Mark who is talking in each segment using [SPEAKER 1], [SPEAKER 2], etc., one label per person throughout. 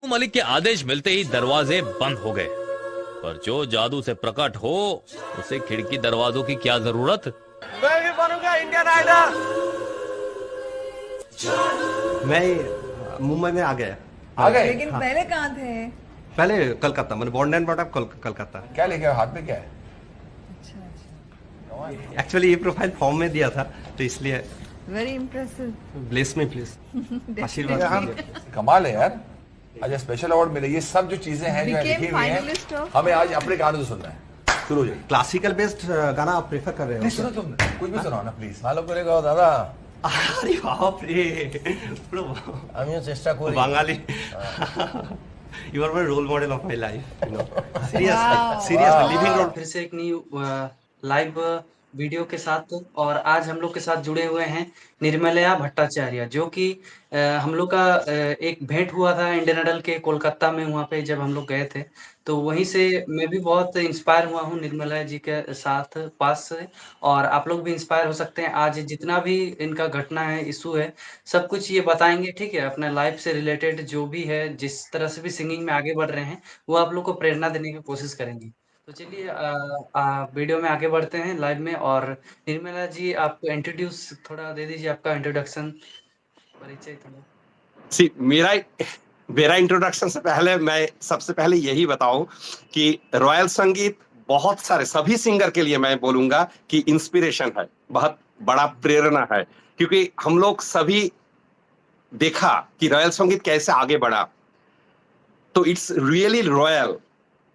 [SPEAKER 1] मलिक के आदेश मिलते ही दरवाजे बंद हो गए। पर जो जादू से प्रकट हो उसे खिड़की दरवाजों की क्या जरूरत।
[SPEAKER 2] मैं भी बनूंगा इंडियन आइडल।
[SPEAKER 3] मैं मुंबई में आ गया।
[SPEAKER 4] आ गए?
[SPEAKER 5] लेकिन
[SPEAKER 3] हाँ।
[SPEAKER 5] पहले कहाँ थे?
[SPEAKER 3] पहले कलकत्ता, मैंने born and brought up Calcutta.
[SPEAKER 4] क्या लेके आए? हाथ में क्या है?
[SPEAKER 5] अच्छा अच्छा,
[SPEAKER 3] एक्चुअली ये प्रोफाइल फॉर्म में दिया था तो इसलिए
[SPEAKER 5] वेरी इम्प्रेसिव।
[SPEAKER 3] ब्लेस में प्लीज आशीर्वाद
[SPEAKER 4] हम
[SPEAKER 3] कीजिए।
[SPEAKER 4] कमाल है यार, आज स्पेशल अवार्ड मिले। ये सब जो चीजें हैं जो
[SPEAKER 5] Became
[SPEAKER 4] लिखी हुई हैं,
[SPEAKER 5] finalist of-
[SPEAKER 4] हमें आज अपने गाने तो सुनना है। शुरू हो जाइए।
[SPEAKER 3] क्लासिकल बेस्ड गाना आप प्रेफर कर रहे
[SPEAKER 4] नहीं
[SPEAKER 3] हो?
[SPEAKER 4] सुनो, तुम कुछ भी सुनाओ ना प्लीज। मालूम करेगा दादा,
[SPEAKER 3] अरे बाप रे, পুরো
[SPEAKER 2] আমিও চেষ্টা করি।
[SPEAKER 3] বাঙালি। You are my role model of my life, you know.
[SPEAKER 5] Wow.
[SPEAKER 3] Seriously, living role.
[SPEAKER 6] फिर से एक न्यू लाइव वीडियो के साथ। और आज हम लोग के साथ जुड़े हुए हैं निर्मलया भट्टाचार्य, जो कि हम लोग का एक भेंट हुआ था इंडियन आइडल के कोलकाता में, वहाँ पे जब हम लोग गए थे। तो वहीं से मैं भी बहुत इंस्पायर हुआ हूँ निर्मलया जी के साथ पास से। और आप लोग भी इंस्पायर हो सकते हैं। आज जितना भी इनका घटना है, इशू है, सब कुछ ये बताएंगे, ठीक है? अपने लाइफ से रिलेटेड जो भी है, जिस तरह से भी सिंगिंग में आगे बढ़ रहे हैं, वो आप लोग को प्रेरणा देने की कोशिश करेंगी। तो चलिए वीडियो में आगे बढ़ते हैं लाइव में। और निर्मला जी, आप इंट्रोड्यूस थोड़ा दे दीजिए, आपका इंट्रोडक्शन, परिचय थोड़ा।
[SPEAKER 7] सी मेरा इंट्रोडक्शन से पहले मैं सबसे पहले यही बताऊं कि रॉयल संगीत बहुत सारे सभी सिंगर के लिए मैं बोलूंगा कि इंस्पिरेशन है, बहुत बड़ा प्रेरणा है। क्योंकि हम लोग सभी देखा कि रॉयल संगीत कैसे आगे बढ़ा, तो इट्स रियली रॉयल।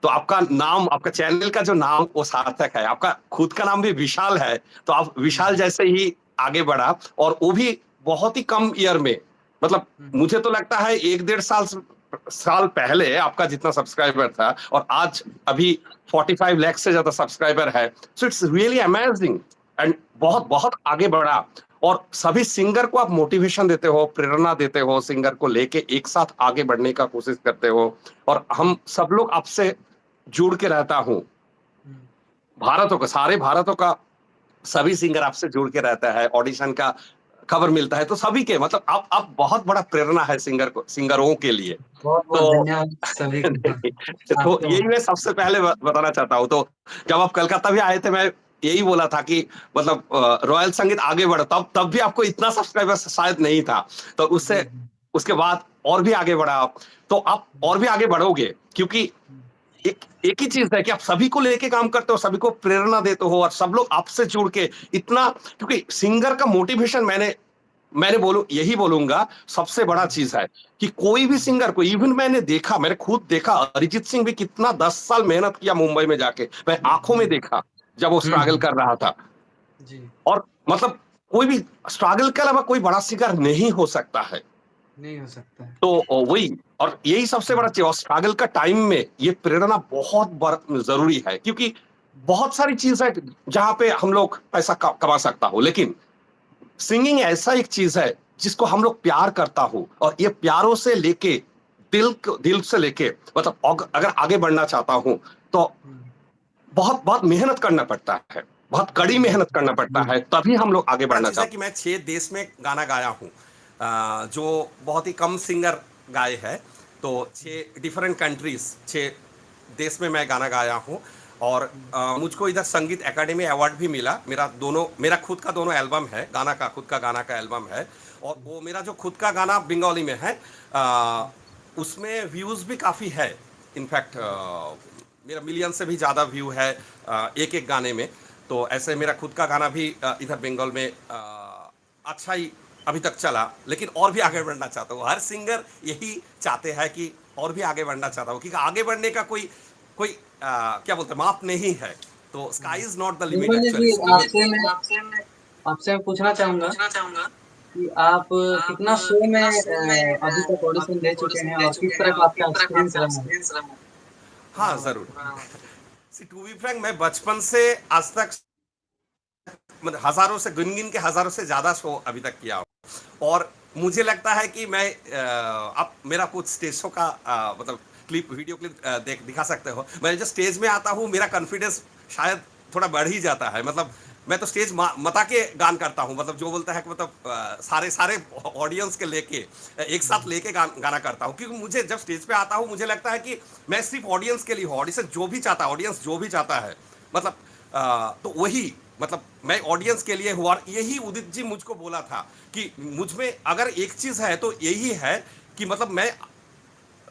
[SPEAKER 7] तो आपका नाम, आपका चैनल का जो नाम वो सार्थक है। आपका खुद का नाम भी विशाल है, तो आप विशाल जैसे ही आगे बढ़ा, और वो भी बहुत ही कम ईयर में। मतलब मुझे तो लगता है 1-1.5 साल पहले आपका जितना सब्सक्राइबर था और आज अभी 45 लाख से ज्यादा सब्सक्राइबर है। So it's really amazing and बहुत बहुत आगे बढ़ा। और सभी सिंगर को आप मोटिवेशन देते हो, प्रेरणा देते हो, सिंगर को लेके एक साथ आगे बढ़ने का कोशिश करते हो। और हम सब लोग आपसे जुड़ के रहता हूँ, भारतों का, सारे भारतों का सभी सिंगर आपसे जुड़ के रहता है। ऑडिशन का खबर मिलता है, तो सभी के मतलब आप बहुत बड़ा प्रेरणा है सिंगरों के लिए।
[SPEAKER 6] बहुत बहुत
[SPEAKER 7] तो
[SPEAKER 6] धन्यवाद सभी को।
[SPEAKER 7] तो
[SPEAKER 6] आपको
[SPEAKER 7] यही मैं सबसे पहले बताना चाहता हूँ। तो जब आप कलकत्ता भी आए थे, मैं यही बोला था कि मतलब रॉयल संगीत आगे बढ़ा, तब भी आपको इतना सब्सक्राइबर शायद नहीं था। तो उससे उसके बाद और भी आगे बढ़ा आप, तो आप और भी आगे बढ़ोगे। क्योंकि एक ही चीज है कि आप सभी को लेके काम करते हो, सभी को प्रेरणा देते हो, और सब लोग आपसे जुड़ के इतना। क्योंकि सिंगर का मोटिवेशन मैंने यही बोलूंगा सबसे बड़ा चीज है कि कोई भी सिंगर को, इवन मैंने खुद देखा, अरिजीत सिंह भी कितना 10 साल मेहनत किया मुंबई में जाके, मैं आंखों में देखा जब वो स्ट्रगल कर रहा था।
[SPEAKER 6] जी,
[SPEAKER 7] और मतलब कोई भी स्ट्रगल के अलावा कोई बड़ा सिंगर नहीं हो सकता है।
[SPEAKER 6] नहीं हो सकता है।
[SPEAKER 7] तो वही, और यही सबसे बड़ा चीज, स्ट्रगल का टाइम में ये प्रेरणा बहुत जरूरी है। क्योंकि बहुत सारी चीज है जहां पे हम लोग पैसा कमा सकता हो, लेकिन सिंगिंग ऐसा एक चीज है जिसको हम लोग प्यार करता हो, और ये प्यारों से लेके दिल से लेके, मतलब अगर आगे बढ़ना चाहता हूं तो बहुत बहुत मेहनत करना पड़ता है, बहुत कड़ी मेहनत करना पड़ता है, तभी हम लोग आगे बढ़ना चाहते हैं। कि मैं 6 देश में गाना गाया हूँ, जो बहुत ही कम सिंगर गाए हैं। तो 6 डिफरेंट कंट्रीज, 6 देश में मैं गाना गाया हूँ। और मुझको इधर संगीत एकेडमी अवार्ड भी मिला। मेरा खुद का दोनों एल्बम है, खुद का गाना का एल्बम है। और वो मेरा जो खुद का गाना बंगाली में है, उसमें व्यूज भी काफी है। इनफैक्ट मेरा मिलियन से भी ज्यादा व्यू है एक गाने में। तो ऐसे मेरा खुद का गाना भी इधर बंगाल में अच्छा ही अभी तक चला, लेकिन और भी आगे बढ़ना चाहता हूँ। हर सिंगर यही चाहते हैं कि और भी आगे बढ़ना चाहता हूँ, क्योंकि आगे बढ़ने का कोई क्या बोलते हैं, माप नहीं है। तो sky is not the limit actually.
[SPEAKER 6] आपसे मैं पूछना चाहूंगा कि आप कितना शो में अभी तक ऑडिशन दे चुके हैं, और किस तरह का आपका एक्सपीरियंस रहा है?
[SPEAKER 7] हाँ जरूर। टू बी फ्रैंक, मैं बचपन से आज तक मतलब हजारों से गिन के हजारों से ज्यादा शो अभी तक किया हूँ। और मुझे लगता है कि मैं अब मेरा कुछ स्टेज शो का मतलब वीडियो क्लिप दिखा सकते हो। मैं जब स्टेज में आता हूँ, मेरा कॉन्फिडेंस शायद थोड़ा बढ़ ही जाता है। मतलब मैं तो स्टेज मता के गान करता हूँ, मतलब जो बोलता है कि मतलब सारे सारे ऑडियंस के लेके एक साथ लेके गाना करता हूँ, क्योंकि मुझे जब स्टेज पे आता हूँ मुझे लगता है कि मैं सिर्फ ऑडियंस के लिए हूँ, ऑडियंस जो भी चाहता है, ऑडियंस जो भी चाहता है, मतलब तो वही, मतलब मैं ऑडियंस के लिए हूँ। और यही उदित जी मुझको बोला था कि मुझ में अगर एक चीज है तो यही है कि मतलब मैं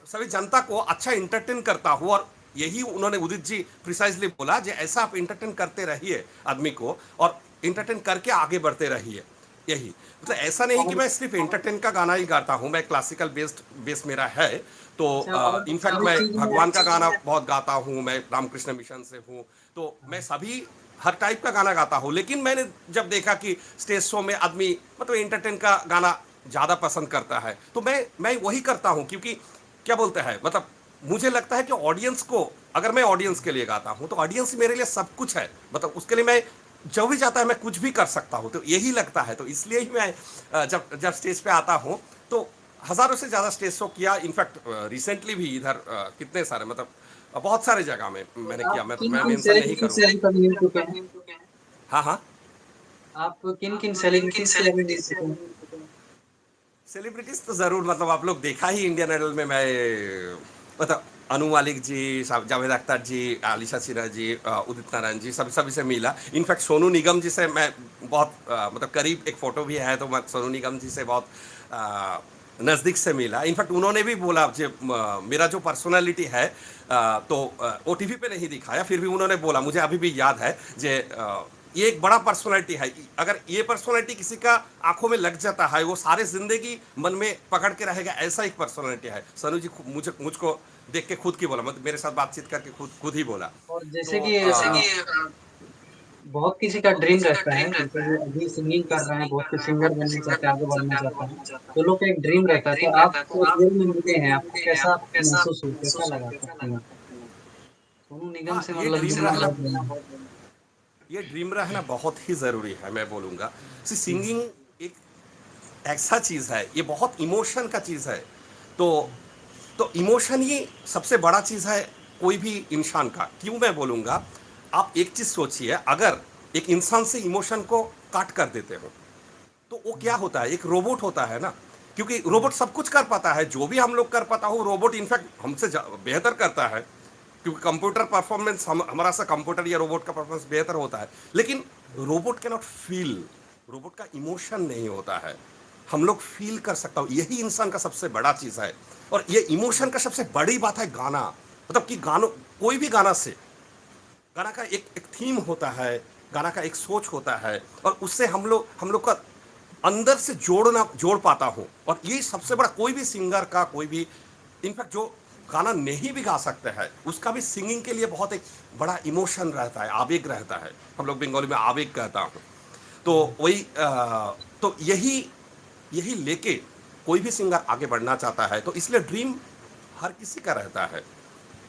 [SPEAKER 7] सभी जनता को अच्छा इंटरटेन करता हूँ। और यही उन्होंने उदित जी प्रिसाइजली बोला, जो ऐसा आप इंटरटेन करते रहिए आदमी को, और इंटरटेन करके आगे बढ़ते रहिए। यही मतलब ऐसा नहीं कि मैं सिर्फ इंटरटेन का गाना ही गाता हूँ, मैं क्लासिकल बेस मेरा है, तो इनफैक्ट मैं भगवान का गाना बहुत गाता हूँ, मैं रामकृष्ण मिशन से हूँ, तो मैं सभी हर टाइप का गाना गाता हूँ। लेकिन मैंने जब देखा कि स्टेज शो में आदमी मतलब इंटरटेन का गाना ज़्यादा पसंद करता है, तो मैं वही करता हूँ, क्योंकि क्या बोलते हैं, मतलब मुझे लगता है कि ऑडियंस को, अगर मैं ऑडियंस के लिए गाता हूँ तो ऑडियंस मेरे लिए सब कुछ है, मतलब उसके लिए मैं जो भी चाहता है मैं कुछ भी कर सकता हूँ, तो यही लगता है। तो इसलिए ही मैं जब स्टेज पे आता हूँ तो हज़ारों से ज़्यादा स्टेज शो किया। इनफैक्ट रिसेंटली भी इधर कितने सारे, मतलब बहुत सारे जगह में मैंने किया, मैं मेंशन नहीं करूँगा। हाँ हाँ,
[SPEAKER 6] आप किन किन सेलिब्रिटीज से मिल चुके हैं?
[SPEAKER 7] सेलिब्रिटीज तो जरूर, मतलब आप लोग देखा ही इंडियन आइडल में, मैं मतलब अनु मालिक जी, जावेद अख्तर जी, आलिशा सिन्हा जी, उदित नारायण जी, सभी से मिला। इनफैक्ट सोनू निगम जी से मैं बहुत मतलब करीब एक फोटो भी है, तो मैं सोनू निगम जी से बहुत नज़दीक से मिला। इनफैक्ट उन्होंने भी बोला जो मेरा जो पर्सनालिटी है, तो ओटीवी पे नहीं दिखाया, फिर भी उन्होंने बोला, मुझे अभी भी याद है जे ये एक बड़ा पर्सनालिटी है, अगर ये पर्सनालिटी किसी का आंखों में लग जाता है वो सारे जिंदगी मन में पकड़ के रहेगा, ऐसा एक पर्सनालिटी है। सनु जी मुझको देख के खुद की बोला, मतलब मेरे साथ बातचीत करके खुद ही बोला।
[SPEAKER 6] और जैसे
[SPEAKER 7] तो
[SPEAKER 6] कि बहुत किसी का ड्रीम रहता है, जैसे कि अभी सिंगिंग कर रहे हैं, बहुत कुछ सिंगर बनना चाहते हैं, आगे बढ़ना चाहते हैं, तो लोग का एक ड्रीम रहता है। तो आप तो रियल में मिले हैं, आपको कैसा महसूस हुआ, कैसा लगा था? सोनू निगम
[SPEAKER 7] हाँ,
[SPEAKER 6] से मतलब
[SPEAKER 7] ये ड्रीम रहना बहुत ही ज़रूरी है, मैं बोलूँगा। सिंगिंग एक ऐसा चीज़ है, ये बहुत इमोशन का चीज़ है, तो इमोशन ही सबसे बड़ा चीज़ है कोई भी इंसान का। क्यों मैं बोलूँगा, आप एक चीज़ सोचिए, अगर एक इंसान से इमोशन को काट कर देते हो तो वो क्या होता है, एक रोबोट होता है ना, क्योंकि रोबोट सब कुछ कर पाता है, जो भी हम लोग कर पाता हो रोबोट इनफैक्ट हमसे बेहतर करता है, क्योंकि कंप्यूटर परफॉर्मेंस हमारा सा कंप्यूटर या रोबोट का परफॉर्मेंस बेहतर होता है। लेकिन robot can not feel, robot का इमोशन नहीं होता है, हम लोग फील कर सकता हूँ, यही इंसान का सबसे बड़ा चीज़ है। और ये इमोशन का सबसे बड़ी बात है गाना, मतलब कि गानों, कोई भी गाना से, गाना का एक थीम होता है, गाना का एक सोच होता है, और उससे हम लोग का अंदर से जोड़ पाता हूँ। और ये सबसे बड़ा, कोई भी सिंगर का, कोई भी इनफैक्ट जो गाना नहीं भी गा सकते हैं उसका भी सिंगिंग के लिए बहुत एक बड़ा इमोशन रहता है, आवेग रहता है, हम लोग बंगाली में आवेग कहता हूँ। तो वही तो यही लेके कोई भी सिंगर आगे बढ़ना चाहता है, तो इसलिए ड्रीम हर किसी का रहता है,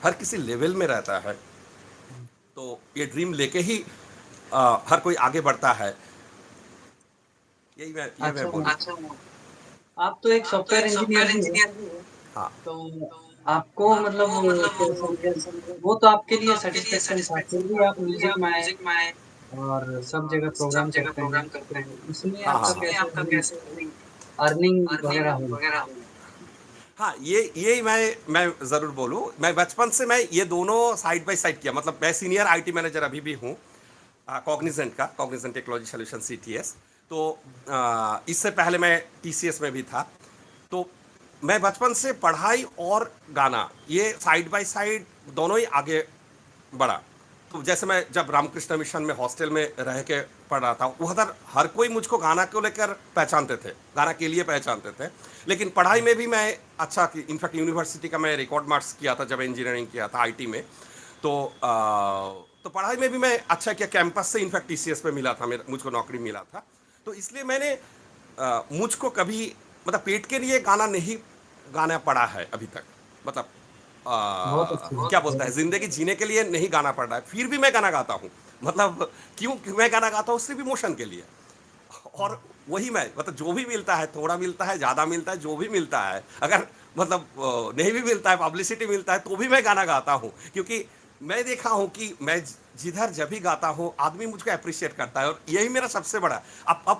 [SPEAKER 7] हर किसी लेवल में रहता है, तो ये ड्रीम लेके ही हर कोई आगे बढ़ता है। यही मैं बोलूँ।
[SPEAKER 6] आप तो एक सॉफ्टवेयर इंजीनियर हैं।
[SPEAKER 7] हाँ,
[SPEAKER 6] तो आपको मतलब वो तो आपके लिए सेटिस्फेक्शन था, फिर भी आप म्यूजिक में आए और सब जगह प्रोग्राम करते हैं, तो इसमें
[SPEAKER 7] हाँ,
[SPEAKER 6] आपका कैसे अर्निंग वगैरह हुआ?
[SPEAKER 7] हाँ, ये मैं ज़रूर बोलूँ, मैं बचपन से मैं ये दोनों साइड बाय साइड किया, मतलब मैं सीनियर आईटी मैनेजर अभी भी हूँ कॉग्निजेंट टेक्नोलॉजी सॉल्यूशन सीटीएस। तो इससे पहले मैं टीसीएस में भी था। तो मैं बचपन से पढ़ाई और गाना ये साइड बाय साइड दोनों ही आगे बढ़ा। तो जैसे मैं जब रामकृष्ण मिशन में हॉस्टल में रह के पढ़ रहा था, उधर हर कोई मुझको गाना को लेकर पहचानते थे, गाना के लिए पहचानते थे। लेकिन पढ़ाई में भी मैं अच्छा की, इनफैक्ट यूनिवर्सिटी का मैं रिकॉर्ड मार्क्स किया था जब इंजीनियरिंग किया था आईटी में। तो पढ़ाई में भी मैं अच्छा किया, कैंपस से इनफैक्ट टीसीएस पे मिला था, मुझको नौकरी मिला था। तो इसलिए मैंने मुझको कभी मतलब पेट के लिए गाना नहीं गाना पड़ा है अभी तक, मतलब क्या बोलता है, जिंदगी जीने के लिए नहीं गाना पड़ रहा है, फिर भी मैं गाना गाता हूँ। मतलब क्यों मैं गाना गाता हूँ, सिर्फ इमोशन के लिए। और वही मैं, मतलब जो भी मिलता है, थोड़ा मिलता है, ज़्यादा मिलता है, जो भी मिलता है, अगर मतलब नहीं भी मिलता है, पब्लिसिटी मिलता है, तो भी मैं गाना गाता हूँ, क्योंकि मैं देखा हूं कि मैं जिधर जब भी गाता हूं आदमी मुझको अप्रिशिएट करता है, और यही मेरा सबसे बड़ा अब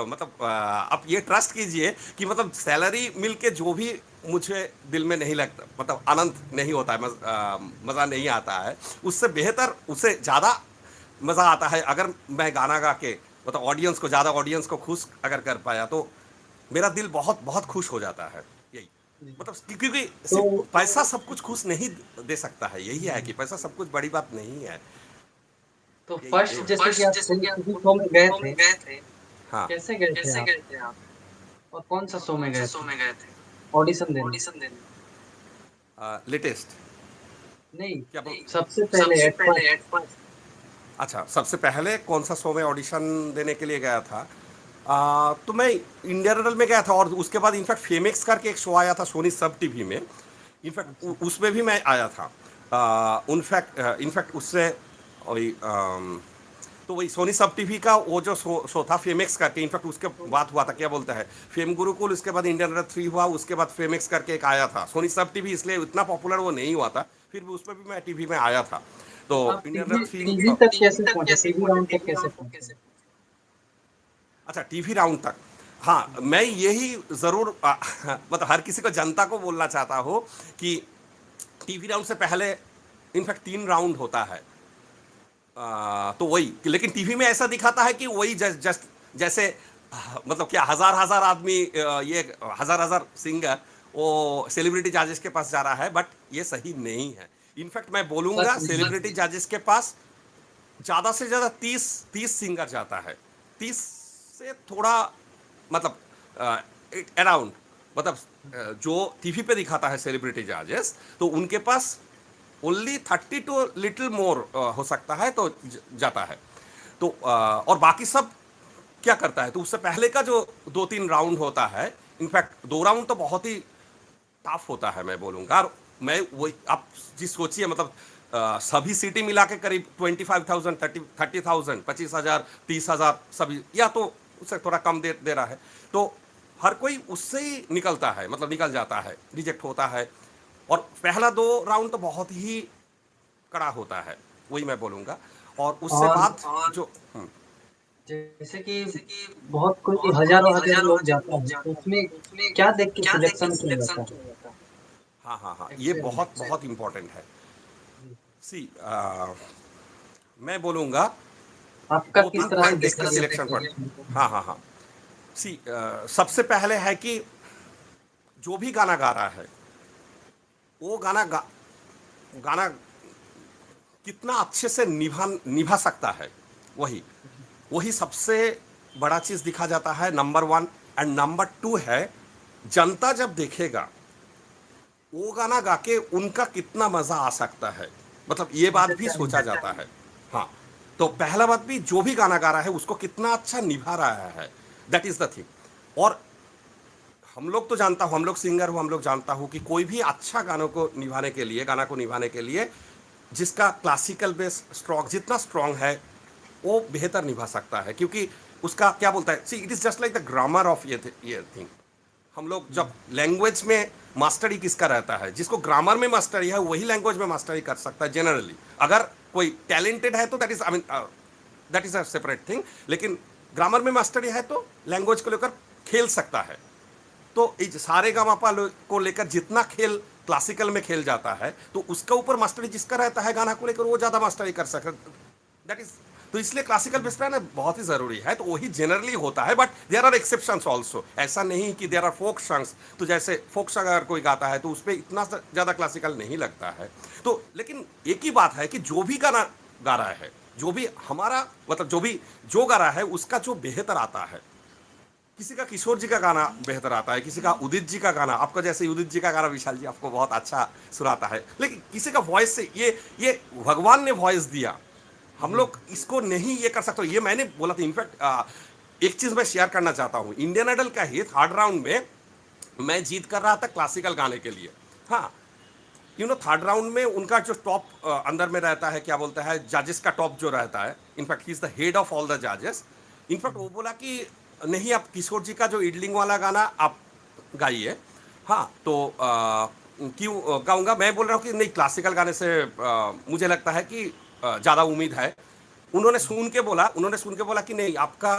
[SPEAKER 7] मतलब आप ये ट्रस्ट कीजिए कि मतलब सैलरी मिल के जो भी मुझे दिल में नहीं लगता, मतलब आनंद नहीं होता है, मज़ा नहीं आता है, उससे बेहतर, उससे ज़्यादा मज़ा आता है अगर मैं गाना गा के मतलब ऑडियंस को, ज़्यादा ऑडियंस को खुश अगर कर पाया तो मेरा दिल बहुत बहुत खुश हो जाता है। यही मतलब क्योंकि सिर्फ पैसा सब कुछ खुश नहीं दे सकता है, यही है कि पैसा सब कुछ बड़ी बात नहीं है।
[SPEAKER 6] तो फर्स्ट जैसे कि आप किसी शो में गए थे,
[SPEAKER 7] हाँ,
[SPEAKER 6] कैसे गए थे आप? और कौन सा शो में गए थे? ऑडिशन देने?
[SPEAKER 7] लेटेस्ट
[SPEAKER 6] नहीं,
[SPEAKER 7] क्या
[SPEAKER 6] सबसे पहले एट फर्स्ट।
[SPEAKER 7] अच्छा, सबसे पहले कौन सा शो में ऑडिशन देने के लिए गया था? तो मैं इंडियन आइडल में गया था, और उसके बाद इनफैक्ट फेमेक्स करके एक शो आया था सोनी सब टीवी में, इनफैक्ट उसमें भी मैं आया था। इनफैक्ट उससे वही तो वही सोनी सब टीवी का वो जो शो था फेमेक्स करके, इनफैक्ट उसके बाद हुआ था, क्या बोलता है, फेम गुरुकुल, उसके बाद इंडियन आइडल 3 हुआ, उसके बाद फेमेक्स करके एक आया था। सोनी सब टीवी इसलिए इतना पॉपुलर वो नहीं हुआ था, फिर भी उसमें भी मैं टीवी में आया था। तो इंडियन आइडल
[SPEAKER 6] टीवी तक कैसे पहुंचे? टीवी राउंड तक कैसे पहुंचे?
[SPEAKER 7] अच्छा, टीवी राउंड तक, हाँ, मैं यही ज़रूर मतलब हर किसी को, जनता को बोलना चाहता हूँ कि टीवी राउंड से पहले इनफैक्ट 3 राउंड होता है। तो वही, लेकिन टीवी में ऐसा दिखाता है कि वही जस्ट जैसे मतलब क्या हजार आदमी, ये हजार सिंगर वो सेलिब्रिटी जजेस के पास जा रहा है, बट ये सही नहीं है। इनफैक्ट मैं बोलूँगा सेलिब्रिटी जजेस के पास ज़्यादा से ज़्यादा 30 सिंगर जाता है, 30 से थोड़ा मतलब अराउंड, मतलब जो टीवी पे दिखाता है सेलिब्रिटी जजेस, तो उनके पास ओनली 30 टू लिटिल मोर हो सकता है, तो जाता है। तो और बाकी सब क्या करता है, तो उससे पहले का जो 2-3 राउंड होता है, इनफैक्ट 2 राउंड तो बहुत ही टफ होता है मैं बोलूँगा। और मैं वही, आप जिस सोचिए मतलब सभी सिटी मिला के करीब 25,000, 30,000, 25,000, 30,000 सभी, या तो उससे थोड़ा कम दे रहा है, तो हर कोई उससे ही निकलता है, मतलब निकल जाता है, रिजेक्ट होता है। और पहला 2 राउंड तो बहुत ही कड़ा होता है, वही मैं बोलूँगा। और उससे बाद जो
[SPEAKER 6] जैसे कि बहुत कोई हजारों लोग जाता है, तो उसमें क्या देख के सिलेक्शन किया जाता है?
[SPEAKER 7] हाँ, ये बहुत बहुत इम्पोर्टेंट है। सी मैं बोलूँगा
[SPEAKER 6] आपका
[SPEAKER 7] 2-3
[SPEAKER 6] किस तरह
[SPEAKER 7] पॉइंट देख कर सिलेक्शन पर। हाँ। सी सबसे पहले है कि जो भी गाना गा रहा है, वो गाना कितना अच्छे से निभा सकता है, वही सबसे बड़ा चीज़ दिखा जाता है, नंबर 1। एंड नंबर 2 है, जनता जब देखेगा वो गाना गा के उनका कितना मज़ा आ सकता है, मतलब ये बात भी सोचा जाता है। हाँ, तो पहला बात भी, जो भी गाना गा रहा है उसको कितना अच्छा निभा रहा है, दैट इज़ द थिंग। और हम लोग तो जानता हूँ, हम लोग सिंगर हो, हम लोग जानता हूँ कि कोई भी अच्छा गाना को निभाने के लिए जिसका क्लासिकल बेस स्ट्रॉन्ग, जितना स्ट्रॉन्ग है वो बेहतर निभा सकता है, क्योंकि उसका क्या बोलता है, see it is just like the grammar of ये थिंग। हम लोग जब लैंग्वेज में मास्टरी किसका रहता है, जिसको ग्रामर में मास्टरी है वही लैंग्वेज में मास्टरी कर सकता है जनरली। अगर कोई टैलेंटेड है तो that is a separate thing, लेकिन ग्रामर में मास्टरी है तो लैंग्वेज को लेकर खेल सकता है। तो इस सारे गामापा को लेकर जितना खेल क्लासिकल में खेल जाता है, तो उसका ऊपर मास्टरी जिसका रहता है गाना को लेकर, वो ज़्यादा मास्टरी कर सकता है, दैट इज। तो इसलिए क्लासिकल बेस रहना बहुत ही ज़रूरी है, तो वही जनरली होता है, but there are exceptions also. ऐसा नहीं कि देयर आर फोक सॉन्ग्स, तो जैसे फोक सॉन्ग अगर कोई गाता है तो उसमें इतना ज़्यादा क्लासिकल नहीं लगता है। तो लेकिन एक ही बात है कि जो भी गाना गा रहा है, जो भी हमारा मतलब जो गा रहा है उसका जो बेहतर आता है, किसी का किशोर जी का गाना बेहतर आता है, किसी का उदित जी का गाना, आपका जैसे उदित जी का गाना विशाल जी आपको बहुत अच्छा सुनाता है, लेकिन किसी का वॉइस से ये भगवान ने वॉइस दिया, हम लोग इसको नहीं ये कर सकते। ये मैंने बोला था। इनफैक्ट एक चीज़ मैं शेयर करना चाहता हूँ, इंडियन आइडल का ही 3rd राउंड में मैं जीत कर रहा था क्लासिकल गाने के लिए। हाँ, 3rd राउंड में उनका जो टॉप अंदर में रहता है, क्या बोलता है, जजेस का टॉप जो रहता है, in fact he is the head of all the जजेस। इनफैक्ट वो बोला कि नहीं, आप किशोर जी का जो इडलिंग वाला गाना आप गाइए। हाँ, तो क्यों गाऊंगा, मैं बोल रहा हूँ कि नहीं, क्लासिकल गाने से मुझे लगता है कि ज्यादा उम्मीद है। उन्होंने सुन के बोला कि नहीं, आपका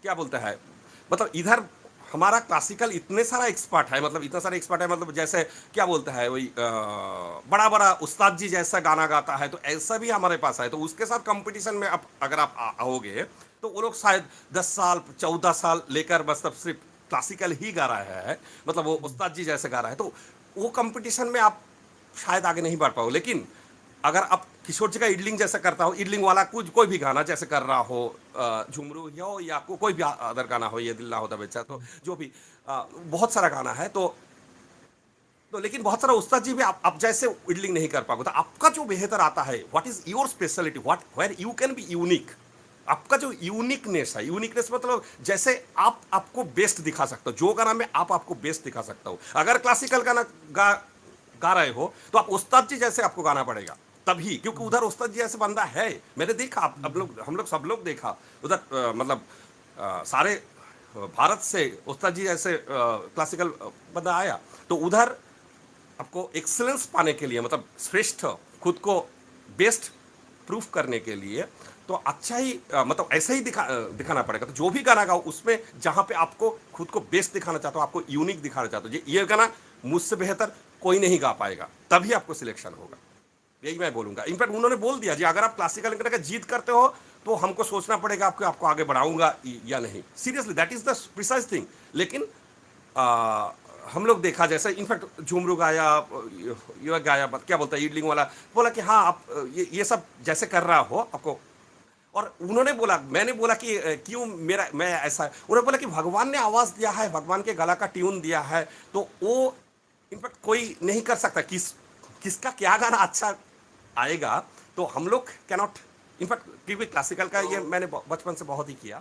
[SPEAKER 7] क्या बोलता है, मतलब इधर हमारा क्लासिकल इतने सारा एक्सपर्ट है, मतलब इतना सारा एक्सपर्ट है, मतलब जैसे क्या बोलता है वही बड़ा बड़ा उस्ताद जी जैसा गाना गाता है, तो ऐसा भी हमारे पास है। तो उसके साथ कंपटीशन में आप अगर आप आओगे तो वो लोग शायद 10 साल 14 साल लेकर मतलब सिर्फ क्लासिकल ही गा रहा है, मतलब वो उस्ताद जी जैसे गा रहा है, तो वो कंपटीशन में आप शायद आगे नहीं बढ़ पाओ। लेकिन अगर आप किशोर जी का इडलिंग जैसा करता हो, इडलिंग वाला कुछ कोई भी गाना जैसे कर रहा हो, झुमरू हो या कोई भी अदर गाना हो, ये दिल ना होता बेचा, तो जो भी बहुत सारा गाना है, तो लेकिन बहुत सारा उस्ताद जी भी आप जैसे इडलिंग नहीं कर पाओगे। तो आपका जो बेहतर आता है, what is your speciality, what where you can be unique, आपका जो यूनिकनेस है, यूनिकनेस मतलब जैसे आप आपको बेस्ट दिखा सकते हो, जो गाना में आप आपको बेस्ट दिखा सकते हो। अगर क्लासिकल गाना गा रहे हो तो आप उस्ताद जी जैसे आपको गाना पड़ेगा तभी, क्योंकि उधर उस्ताद जी जैसे बंदा है, मैंने देखा, हम लोग सब लोग देखा उधर, मतलब सारे भारत से उस्ताद जी जैसे क्लासिकल बंदा आया, तो उधर आपको एक्सीलेंस पाने के लिए, मतलब श्रेष्ठ, खुद को बेस्ट प्रूफ करने के लिए, तो अच्छा ही मतलब ऐसा ही दिखाना पड़ेगा। तो जो भी गाना गाओ उसमें जहां पे आपको खुद को बेस्ट दिखाना चाहते हो, आपको यूनिक दिखाना चाहते हो, ये गाना मुझसे बेहतर कोई नहीं गा पाएगा, तभी आपको सिलेक्शन होगा, यही मैं बोलूंगा। इनफैक्ट उन्होंने बोल दिया जी, अगर आप क्लासिकल का जीत करते हो तो हमको सोचना पड़ेगा आपको आगे बढ़ाऊंगा या नहीं। Seriously that is the precise thing. लेकिन हम लोग देखा जैसे इनफैक्ट झुमरू गाया, युवक गाया, क्या बोलता है इडलिंग वाला बोला कि हाँ आप ये सब जैसे कर रहा हो आपको, और उन्होंने बोला, मैंने बोला कि क्यों मैं ऐसा, उन्होंने बोला कि भगवान ने आवाज दिया है, भगवान के गला का ट्यून दिया है, तो वो इनफैक्ट कोई नहीं कर सकता किसका क्या गाना अच्छा आएगा। तो हम लोग कैनॉट, इनफैक्ट क्योंकि क्लासिकल का ये मैंने बचपन से बहुत ही किया,